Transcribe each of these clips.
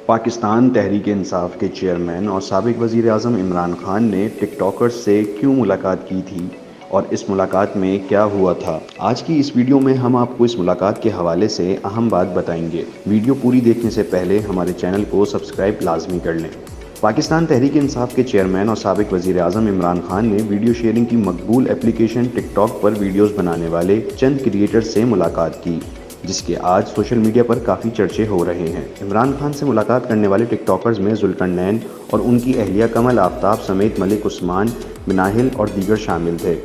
پاکستان تحریک انصاف کے چیئرمین اور سابق وزیر اعظم عمران خان نے ٹک ٹاکرز سے کیوں ملاقات کی تھی اور اس ملاقات میں کیا ہوا تھا؟ آج کی اس ویڈیو میں ہم آپ کو اس ملاقات کے حوالے سے اہم بات بتائیں گے۔ ویڈیو پوری دیکھنے سے پہلے ہمارے چینل کو سبسکرائب لازمی کر لیں۔ پاکستان تحریک انصاف کے چیئرمین اور سابق وزیر اعظم عمران خان نے ویڈیو شیئرنگ کی مقبول اپلیکیشن ٹک ٹاک پر ویڈیوز بنانے والے چند کریئٹر سے ملاقات کی، جس کے آج سوشل میڈیا پر کافی چرچے ہو رہے ہیں۔ عمران خان سے ملاقات کرنے والے ٹک ٹاکرز میں ذوالقرنین اور ان کی اہلیہ کمل آفتاب سمیت ملک عثمان، مناہل اور دیگر شامل تھے۔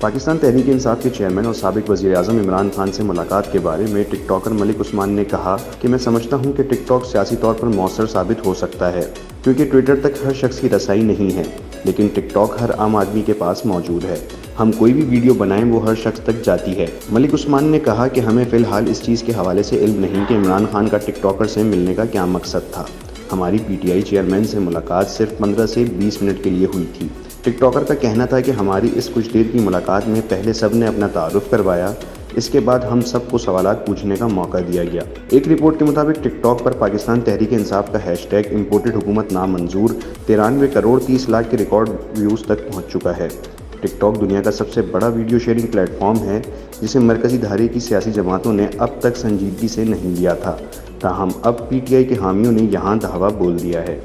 پاکستان تحریک انصاف کے چیئرمین اور سابق وزیر اعظم عمران خان سے ملاقات کے بارے میں ٹک ٹاکر ملک عثمان نے کہا کہ میں سمجھتا ہوں کہ ٹک ٹاک سیاسی طور پر مؤثر ثابت ہو سکتا ہے، کیونکہ ٹویٹر تک ہر شخص کی رسائی نہیں ہے، لیکن ٹک ٹاک ہر عام آدمی کے پاس موجود ہے۔ ہم کوئی بھی ویڈیو بنائیں وہ ہر شخص تک جاتی ہے۔ ملک عثمان نے کہا کہ ہمیں فی الحال اس چیز کے حوالے سے علم نہیں کہ عمران خان کا ٹک ٹاکر سے ملنے کا کیا مقصد تھا۔ ہماری پی ٹی آئی چیئرمین سے ملاقات صرف 15 سے 20 منٹ کے لیے ہوئی تھی۔ ٹک ٹاکر کا کہنا تھا کہ ہماری اس کچھ دیر کی ملاقات میں پہلے سب نے اپنا تعارف کروایا، اس کے بعد ہم سب کو سوالات پوچھنے کا موقع دیا گیا۔ ایک رپورٹ کے مطابق ٹک ٹاک پر پاکستان تحریک انصاف کا ہیش ٹیگ امپورٹڈ حکومت نامنظور 93 کروڑ 30 لاکھ کے ریکارڈ ویوز تک پہنچ چکا ہے۔ ٹک ٹاک دنیا کا سب سے بڑا ویڈیو شیئرنگ پلیٹ فارم ہے، جسے مرکزی دھارے کی سیاسی جماعتوں نے اب تک سنجیدگی سے نہیں لیا تھا، تاہم اب پی ٹی آئی کے حامیوں نے یہاں دعویٰ بول دیا ہے۔